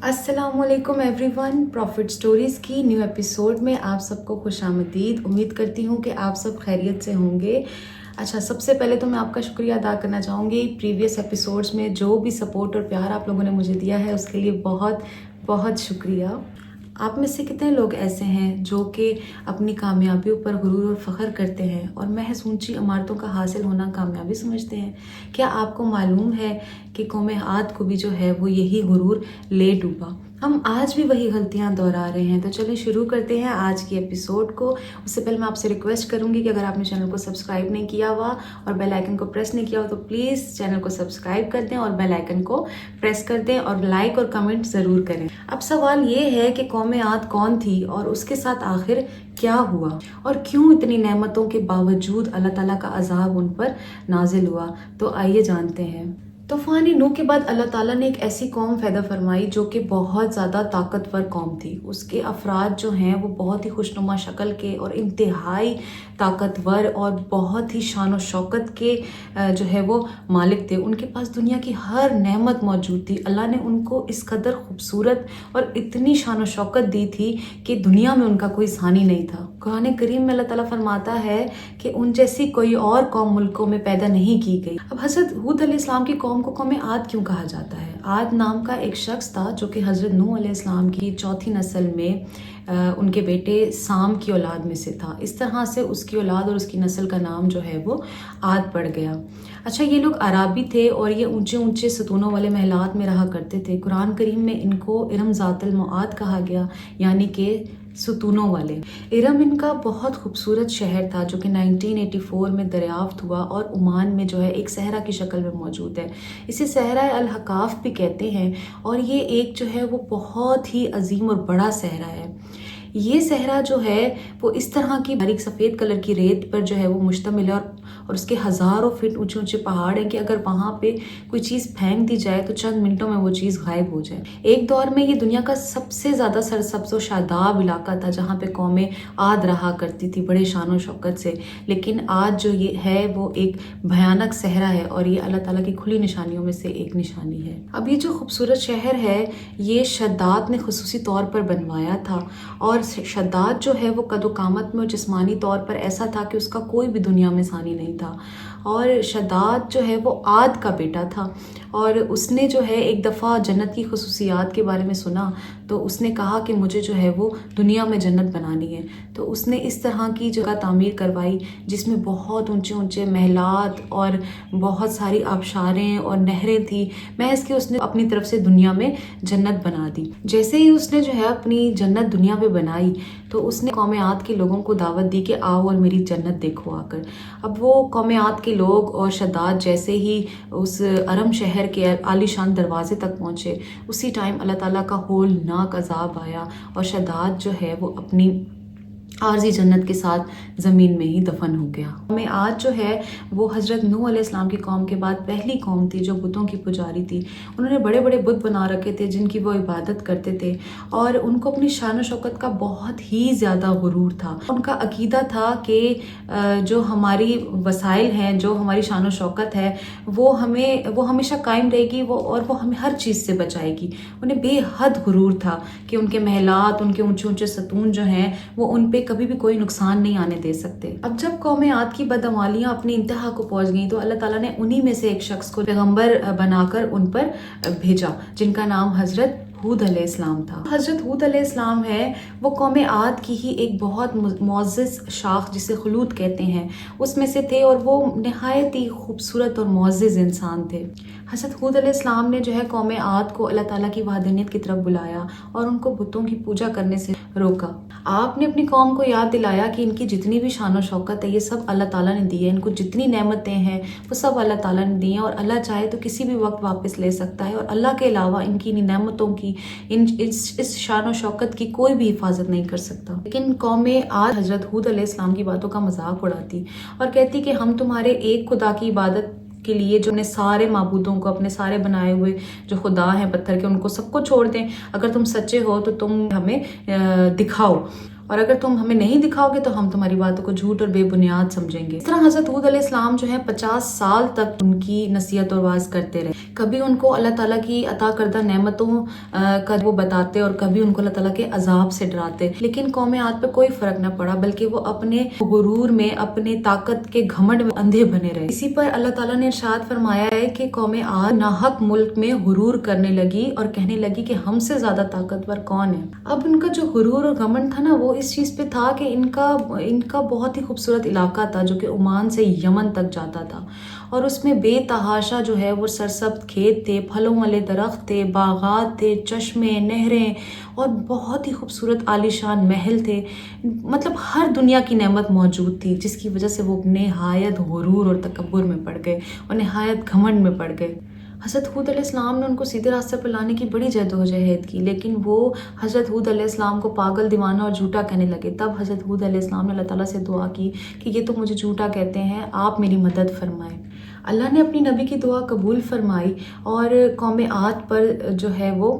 السلام علیکم every one, profit stories کی نیو ایپیسوڈ میں آپ سب کو خوش آمدید۔ امید کرتی ہوں کہ آپ سب خیریت سے ہوں گے۔ اچھا، سب سے پہلے تو میں آپ کا شکریہ ادا کرنا چاہوں گی پریویس ایپیسوڈز میں جو بھی سپورٹ اور پیار آپ لوگوں نے مجھے دیا ہے اس کے لیے بہت بہت شکریہ۔ آپ میں سے کتنے لوگ ایسے ہیں جو کہ اپنی کامیابیوں پر غرور اور فخر کرتے ہیں اور محض اونچی عمارتوں کا حاصل ہونا کامیابی سمجھتے ہیں؟ کیا آپ کو معلوم ہے کہ قوم عاد کو بھی جو ہے وہ یہی غرور لے ڈوبا؟ ہم آج بھی وہی غلطیاں دہرا رہے ہیں۔ تو چلیں شروع کرتے ہیں آج کی ایپیسوڈ کو۔ اس سے پہلے میں آپ سے ریکویسٹ کروں گی کہ اگر آپ نے چینل کو سبسکرائب نہیں کیا ہوا اور بیل آئیکن کو پریس نہیں کیا ہوا تو پلیز چینل کو سبسکرائب کر دیں اور بیل آئیکن کو پریس کر دیں اور لائک اور کمنٹ ضرور کریں۔ اب سوال یہ ہے کہ قوم عاد کون تھی اور اس کے ساتھ آخر کیا ہوا، اور کیوں اتنی نعمتوں کے باوجود اللہ تعالیٰ کا عذاب ان پر نازل ہوا؟ تو آئیے جانتے ہیں۔ طوفان نوح کے بعد اللہ تعالیٰ نے ایک ایسی قوم پیدا فرمائی جو کہ بہت زیادہ طاقتور قوم تھی۔ اس کے افراد جو ہیں وہ بہت ہی خوشنما شکل کے اور انتہائی طاقتور اور بہت ہی شان و شوکت کے جو ہے وہ مالک تھے۔ ان کے پاس دنیا کی ہر نعمت موجود تھی۔ اللہ نے ان کو اس قدر خوبصورت اور اتنی شان و شوکت دی تھی کہ دنیا میں ان کا کوئی ثانی نہیں تھا۔ قرآن کریم میں اللہ تعالیٰ فرماتا ہے کہ ان جیسی کوئی اور قوم ملکوں میں پیدا نہیں کی گئی۔ اب حضرت ہود علیہ السلام کی قوم کو قوم عاد کیوں کہا جاتا ہے؟ عاد نام کا ایک شخص تھا جو کہ حضرت نوح علیہ السلام کی چوتھی نسل میں ان کے بیٹے سام کی اولاد میں سے تھا۔ اس طرح سے اس کی اولاد اور اس کی نسل کا نام جو ہے وہ عاد پڑ گیا۔ اچھا، یہ لوگ عرابی تھے اور یہ اونچے اونچے ستونوں والے محلات میں رہا کرتے تھے۔ قرآن کریم میں ان کو ارم ذات المعاد کہا گیا، یعنی کہ ستونوں والے۔ ارم ان کا بہت خوبصورت شہر تھا جو کہ 1984 میں دریافت ہوا اور عمان میں جو ہے ایک صحرا کی شکل میں موجود ہے۔ اسے صحرا الحقاف بھی کہتے ہیں اور یہ ایک جو ہے وہ بہت ہی عظیم اور بڑا صحرا ہے۔ یہ صحرا جو ہے وہ اس طرح کی باریک سفید کلر کی ریت پر جو ہے وہ مشتمل ہے اور اس کے ہزاروں فٹ اونچے اونچے پہاڑ ہیں کہ اگر وہاں پہ کوئی چیز پھینک دی جائے تو چند منٹوں میں وہ چیز غائب ہو جائے۔ ایک دور میں یہ دنیا کا سب سے زیادہ سرسبز و شاداب علاقہ تھا جہاں پہ قوم عاد رہا کرتی تھی بڑے شان و شوکت سے، لیکن آج جو یہ ہے وہ ایک بھیانک صحرا ہے اور یہ اللہ تعالیٰ کی کھلی نشانیوں میں سے ایک نشانی ہے۔ اب یہ جو خوبصورت شہر ہے یہ شداد نے خصوصی طور پر بنوایا تھا، اور شداد جو ہے وہ قد و قامت میں اور جسمانی طور پر ایسا تھا کہ اس کا کوئی بھی دنیا میں ثانی نہیں تھا، اور شداد جو ہے وہ عاد کا بیٹا تھا۔ اور اس نے جو ہے ایک دفعہ جنت کی خصوصیات کے بارے میں سنا تو اس نے کہا کہ مجھے جو ہے وہ دنیا میں جنت بنانی ہے، تو اس نے اس طرح کی جگہ تعمیر کروائی جس میں بہت اونچے اونچے محلات اور بہت ساری آبشاریں اور نہریں تھیں، محض کہ اس نے اپنی طرف سے دنیا میں جنت بنا دی۔ جیسے ہی اس نے جو ہے اپنی جنت دنیا میں بنائی تو اس نے قوم عاد کے لوگوں کو دعوت دی کہ آؤ اور میری جنت دیکھو آ کر۔ اب وہ قوم عاد کے لوگ اور شداد جیسے ہی اس ارم شہر کے عالی شان دروازے تک پہنچے، اسی ٹائم اللہ تعالیٰ کا ہولناک عذاب آیا اور شداد جو ہے وہ اپنی عارضی جنت کے ساتھ زمین میں ہی دفن ہو گیا۔ قوم عاد جو ہے وہ حضرت نوح علیہ السلام کی قوم کے بعد پہلی قوم تھی جو بتوں کی پجاری تھی۔ انہوں نے بڑے بڑے بت بنا رکھے تھے جن کی وہ عبادت کرتے تھے اور ان کو اپنی شان و شوکت کا بہت ہی زیادہ غرور تھا۔ ان کا عقیدہ تھا کہ جو ہماری وسائل ہیں، جو ہماری شان و شوکت ہے وہ ہمیشہ قائم رہے گی اور وہ ہمیں ہر چیز سے بچائے گی۔ انہیں بے حد غرور تھا کہ ان کے محلات، ان کے اونچے اونچے ستون جو ہیں وہ ان پہ کبھی بھی کوئی نقصان نہیں آنے دے سکتے۔ اب جب قوم عاد کی بدعمالیاں اپنی انتہا کو پہنچ گئیں تو اللہ تعالیٰ نے انہی میں سے ایک شخص کو پیغمبر بنا کر ان پر بھیجا جن کا نام حضرت ہود علیہ السلام تھا۔ حضرت ہود علیہ السلام ہے وہ قوم عاد کی ہی ایک بہت معزز شاخ جسے خلود کہتے ہیں اس میں سے تھے، اور وہ نہایت ہی خوبصورت اور معزز انسان تھے۔ حضرت ہود علیہ السلام نے جو ہے قوم عاد کو اللہ تعالیٰ کی وحدانیت کی طرف بلایا اور ان کو بتوں کی پوجا کرنے سے روکا۔ آپ نے اپنی قوم کو یاد دلایا کہ ان کی جتنی بھی شان و شوکت ہے یہ سب اللہ تعالیٰ نے دی ہے، ان کو جتنی نعمتیں ہیں وہ سب اللہ تعالیٰ نے دی ہیں اور اللہ چاہے تو کسی بھی وقت واپس لے سکتا ہے، اور اللہ کے علاوہ ان کی نعمتوں کی اس شان و شوکت کی کوئی بھی حفاظت نہیں کر سکتا۔ لیکن قوم عاد حضرت ہود علیہ السلام کی باتوں کا مذاق اڑاتی اور کہتی کہ ہم تمہارے ایک خدا کی عبادت کے لیے جو اپنے سارے معبودوں کو، اپنے سارے بنائے ہوئے جو خدا ہیں پتھر کے، ان کو سب کو چھوڑ دیں، اگر تم سچے ہو تو تم ہمیں دکھاؤ۔ اور اگر تم ہمیں نہیں دکھاؤ گے تو ہم تمہاری باتوں کو جھوٹ اور بے بنیاد سمجھیں گے۔ اس طرح حضرت ہود علیہ السلام جو ہے 50 سال تک ان کی نصیحت اور واعظ کرتے رہے۔ کبھی ان کو اللہ تعالیٰ کی عطا کردہ نعمتوں کا وہ بتاتے اور کبھی ان کو اللہ تعالیٰ کے عذاب سے ڈراتے، لیکن قوم عاد پہ کوئی فرق نہ پڑا، بلکہ وہ اپنے غرور میں، اپنے طاقت کے گھمنڈ میں اندھے بنے رہے۔ اسی پر اللہ تعالیٰ نے ارشاد فرمایا ہے کہ قوم عاد ناحق ملک میں غرور کرنے لگی اور کہنے لگی کہ ہم سے زیادہ طاقتور کون ہے۔ اب ان کا جو غرور اور گھمنڈ تھا نا، وہ اس چیز پہ تھا کہ ان کا بہت ہی خوبصورت علاقہ تھا جو کہ عمان سے یمن تک جاتا تھا، اور اس میں بے تحاشا جو ہے وہ سرسبز کھیت تھے، پھلوں والے درخت تھے، باغات تھے، چشمے، نہریں، اور بہت ہی خوبصورت عالیشان محل تھے۔ مطلب ہر دنیا کی نعمت موجود تھی، جس کی وجہ سے وہ نہایت غرور اور تکبر میں پڑ گئے اور نہایت گھمنڈ میں پڑ گئے۔ حضرت ہود علیہ السلام نے ان کو سیدھے راستے پر لانے کی بڑی جدوجہد کی، لیکن وہ حضرت ہود علیہ السلام کو پاگل، دیوانہ اور جھوٹا کہنے لگے۔ تب حضرت ہود علیہ السلام نے اللہ تعالیٰ سے دعا کی کہ یہ تو مجھے جھوٹا کہتے ہیں، آپ میری مدد فرمائیں۔ اللہ نے اپنی نبی کی دعا قبول فرمائی اور قوم عاد پر جو ہے وہ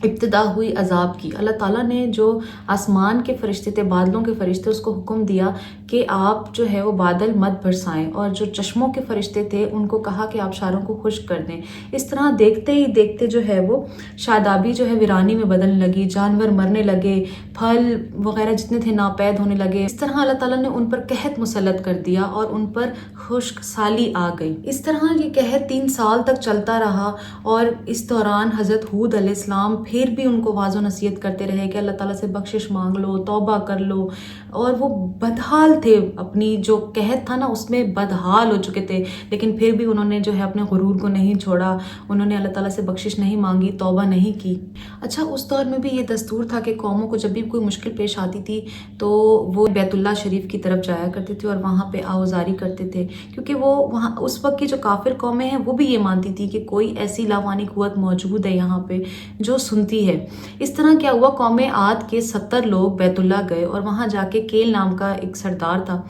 ابتدا ہوئی عذاب کی۔ اللہ تعالیٰ نے جو آسمان کے فرشتے تھے، بادلوں کے فرشتے، اس کو حکم دیا کہ آپ جو ہے وہ بادل مت برسائیں، اور جو چشموں کے فرشتے تھے ان کو کہا کہ آپ شاروں کو خشک کر دیں۔ اس طرح دیکھتے ہی دیکھتے جو ہے وہ شادابی جو ہے ویرانی میں بدلنے لگی، جانور مرنے لگے، پھل وغیرہ جتنے تھے ناپید ہونے لگے۔ اس طرح اللہ تعالیٰ نے ان پر قحط مسلط کر دیا اور ان پر خشک سالی آ گئی۔ اس طرح یہ قحط 3 سال تک چلتا رہا، اور اس دوران حضرت ہود علیہ السلام پھر بھی ان کو واعظ و نصیحت کرتے رہے کہ اللہ تعالیٰ سے بخشش مانگ لو، توبہ کر لو، اور وہ بدحال تھے، اپنی جو قحط تھا نا اس میں بدحال ہو چکے تھے، لیکن پھر بھی انہوں نے جو ہے اپنے غرور کو نہیں چھوڑا، انہوں نے اللہ تعالیٰ سے بخشش نہیں مانگی، توبہ نہیں کی۔ اچھا، اس دور میں بھی یہ دستور تھا کہ قوموں کو جب بھی کوئی مشکل پیش آتی تھی تو وہ بیت اللہ شریف کی طرف جایا کرتے تھے اور وہاں پہ آوازاری کرتے تھے، کیونکہ وہ وہاں اس وقت کی جو کافر قومیں ہیں وہ بھی یہ مانتی تھی کہ کوئی ایسی لاوانی قوت موجود ہے یہاں پہ جو سنتی ہے۔ اس طرح کیا ہوا، قوم عاد کے 70 لوگ بیت اللہ گئے اور وہاں جا کے کیل نام کا ایک سردار تھا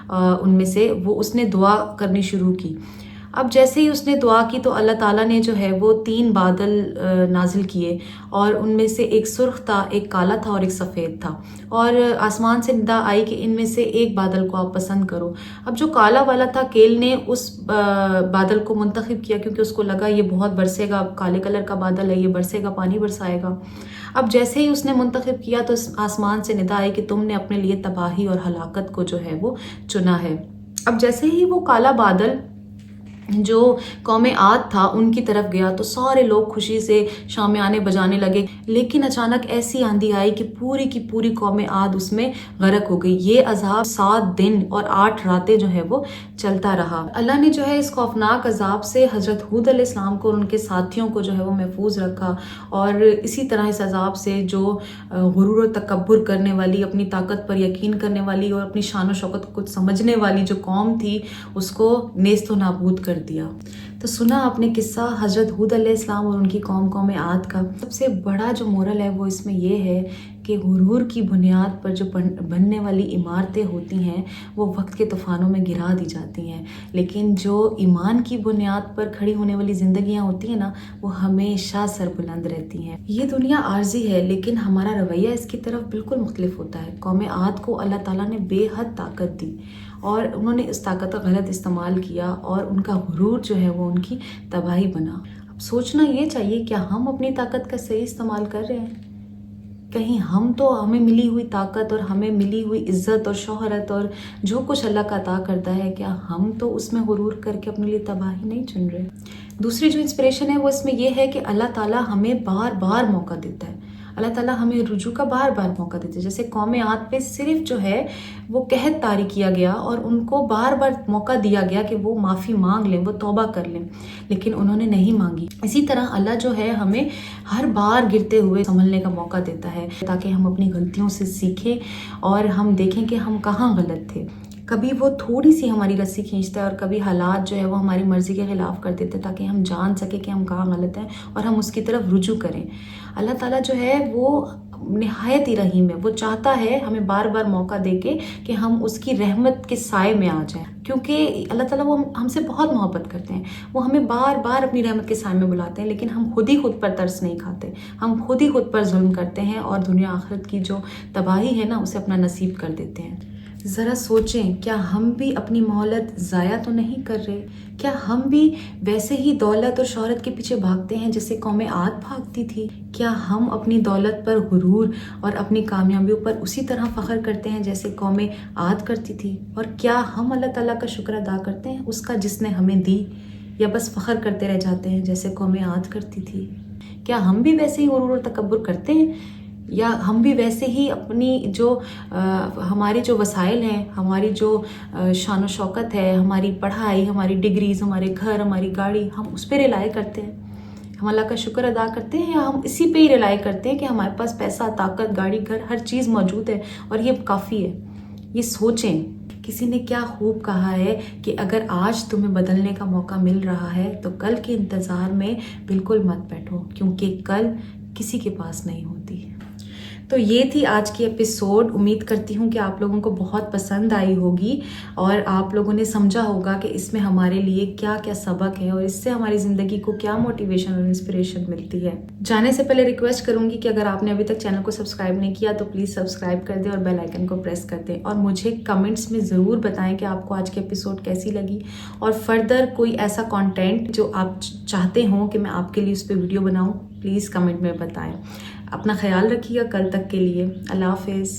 ان میں سے، اس نے دعا کرنی شروع کی۔ اب جیسے ہی اس نے دعا کی تو اللہ تعالیٰ نے جو ہے وہ 3 بادل نازل کیے، اور ان میں سے ایک سرخ تھا، ایک کالا تھا اور ایک سفید تھا، اور آسمان سے ندا آئی کہ ان میں سے ایک بادل کو آپ پسند کرو۔ اب جو کالا والا تھا، کیل نے اس بادل کو منتخب کیا کیونکہ اس کو لگا یہ بہت برسے گا، کالے کلر کا بادل ہے، یہ برسے گا، پانی برسائے گا۔ اب جیسے ہی اس نے منتخب کیا تو آسمان سے ندا آئی کہ تم نے اپنے لیے تباہی اور ہلاکت کو جو ہے وہ چنا ہے۔ اب جیسے ہی وہ کالا بادل جو قوم عاد تھا ان کی طرف گیا تو سارے لوگ خوشی سے شامیانے بجانے لگے، لیکن اچانک ایسی آندھی آئی کہ پوری کی پوری قوم عاد اس میں غرق ہو گئی۔ یہ عذاب 7 دن اور 8 راتیں جو ہے وہ چلتا رہا۔ اللہ نے جو ہے اس خوفناک عذاب سے حضرت ہود علیہ السلام کو اور ان کے ساتھیوں کو جو ہے وہ محفوظ رکھا، اور اسی طرح اس عذاب سے جو غرور و تکبر کرنے والی، اپنی طاقت پر یقین کرنے والی اور اپنی شان و شوکت کو سمجھنے والی جو قوم تھی اس کو نیست و نابود کر دیا۔ تو سنا آپ نے قصہ حضرت ہود علیہ السلام اور ان کی قوم عاد کا۔ سب سے بڑا جو مورل ہے وہ اس میں یہ ہے کہ غرور کی بنیاد پر جو بننے والی عمارتیں ہوتی ہیں وہ وقت کے طوفانوں میں گرا دی جاتی ہیں، لیکن جو ایمان کی بنیاد پر کھڑی ہونے والی زندگیاں ہوتی ہیں نا وہ ہمیشہ سربلند رہتی ہیں۔ یہ دنیا عارضی ہے لیکن ہمارا رویہ اس کی طرف بالکل مختلف ہوتا ہے۔ قوم عاد کو اللہ تعالیٰ نے بے حد طاقت دی اور انہوں نے اس طاقت کا غلط استعمال کیا، اور ان کا غرور جو ہے وہ ان کی تباہی بنا۔ اب سوچنا یہ چاہیے کیا ہم اپنی طاقت کا صحیح استعمال کر رہے ہیں؟ کہیں ہمیں ملی ہوئی طاقت اور ہمیں ملی ہوئی عزت اور شہرت اور جو کچھ اللہ کا عطا کرتا ہے، کیا ہم تو اس میں غرور کر کے اپنے لیے تباہی نہیں چن رہے؟ دوسری جو انسپریشن ہے وہ اس میں یہ ہے کہ اللہ تعالیٰ ہمیں بار بار موقع دیتا ہے، اللہ تعالیٰ ہمیں رجوع کا بار بار موقع دیتے ہیں۔ جیسے قوم عاد پہ صرف جو ہے وہ قحط طاری کیا گیا اور ان کو بار بار موقع دیا گیا کہ وہ معافی مانگ لیں، وہ توبہ کر لیں، لیکن انہوں نے نہیں مانگی۔ اسی طرح اللہ جو ہے ہمیں ہر بار گرتے ہوئے سنبھلنے کا موقع دیتا ہے تاکہ ہم اپنی غلطیوں سے سیکھیں اور ہم دیکھیں کہ ہم کہاں غلط تھے۔ کبھی وہ تھوڑی سی ہماری رسی کھینچتا ہے اور کبھی حالات جو ہے وہ ہماری مرضی کے خلاف کر دیتے ہیں تاکہ ہم جان سکیں کہ ہم کہاں غلط ہیں اور ہم اس کی طرف رجوع کریں۔ اللہ تعالیٰ جو ہے وہ نہایت ہی رحیم ہے. وہ چاہتا ہے ہمیں بار بار موقع دے کے کہ ہم اس کی رحمت کے سائے میں آ جائیں, کیونکہ اللہ تعالیٰ وہ ہم سے بہت محبت کرتے ہیں. وہ ہمیں بار بار اپنی رحمت کے سائے میں بلاتے ہیں, لیکن ہم خود ہی خود پر ترس نہیں کھاتے, ہم خود ہی خود پر ظلم کرتے ہیں اور دنیا آخرت کی جو تباہی ہے نا اسے اپنا نصیب کر دیتے ہیں. ذرا سوچیں, کیا ہم بھی اپنی مہلت ضائع تو نہیں کر رہے؟ کیا ہم بھی ویسے ہی دولت اور شہرت کے پیچھے بھاگتے ہیں جیسے قوم عاد بھاگتی تھی؟ کیا ہم اپنی دولت پر غرور اور اپنی کامیابیوں پر اسی طرح فخر کرتے ہیں جیسے قوم عاد کرتی تھی؟ اور کیا ہم اللہ تعالیٰ کا شکر ادا کرتے ہیں اس کا جس نے ہمیں دی, یا بس فخر کرتے رہ جاتے ہیں جیسے قوم عاد کرتی تھی؟ کیا ہم بھی ویسے ہی غرور اور تکبر کرتے ہیں, یا ہم بھی ویسے ہی اپنی جو ہماری جو وسائل ہیں, ہماری جو شان و شوکت ہے, ہماری پڑھائی, ہماری ڈگریز, ہمارے گھر, ہماری گاڑی, ہم اس پہ ریلائی کرتے ہیں؟ ہم اللہ کا شکر ادا کرتے ہیں, یا ہم اسی پہ ہی ریلائی کرتے ہیں کہ ہمارے پاس پیسہ, طاقت, گاڑی, گھر, ہر چیز موجود ہے اور یہ کافی ہے؟ یہ سوچیں. کسی نے کیا خوب کہا ہے کہ اگر آج تمہیں بدلنے کا موقع مل رہا ہے تو کل کے انتظار میں بالکل مت بیٹھو, کیونکہ کل کسی کے پاس نہیں ہوتی. تو یہ تھی آج کی ایپیسوڈ. امید کرتی ہوں کہ آپ لوگوں کو بہت پسند آئی ہوگی اور آپ لوگوں نے سمجھا ہوگا کہ اس میں ہمارے لیے کیا کیا سبق ہے اور اس سے ہماری زندگی کو کیا موٹیویشن اور انسپریشن ملتی ہے. جانے سے پہلے ریکویسٹ کروں گی کہ اگر آپ نے ابھی تک چینل کو سبسکرائب نہیں کیا تو پلیز سبسکرائب کر دیں اور بیل آئیکن کو پریس کر دیں, اور مجھے کمنٹس میں ضرور بتائیں کہ آپ کو آج کی ایپیسوڈ کیسی لگی, اور فردر کوئی ایسا کانٹینٹ جو آپ چاہتے ہوں کہ میں آپ کے لیے اس پہ ویڈیو بناؤں, پلیز کمنٹ میں بتائیں. اپنا خیال رکھیے گا. کل تک کے لیے اللہ حافظ.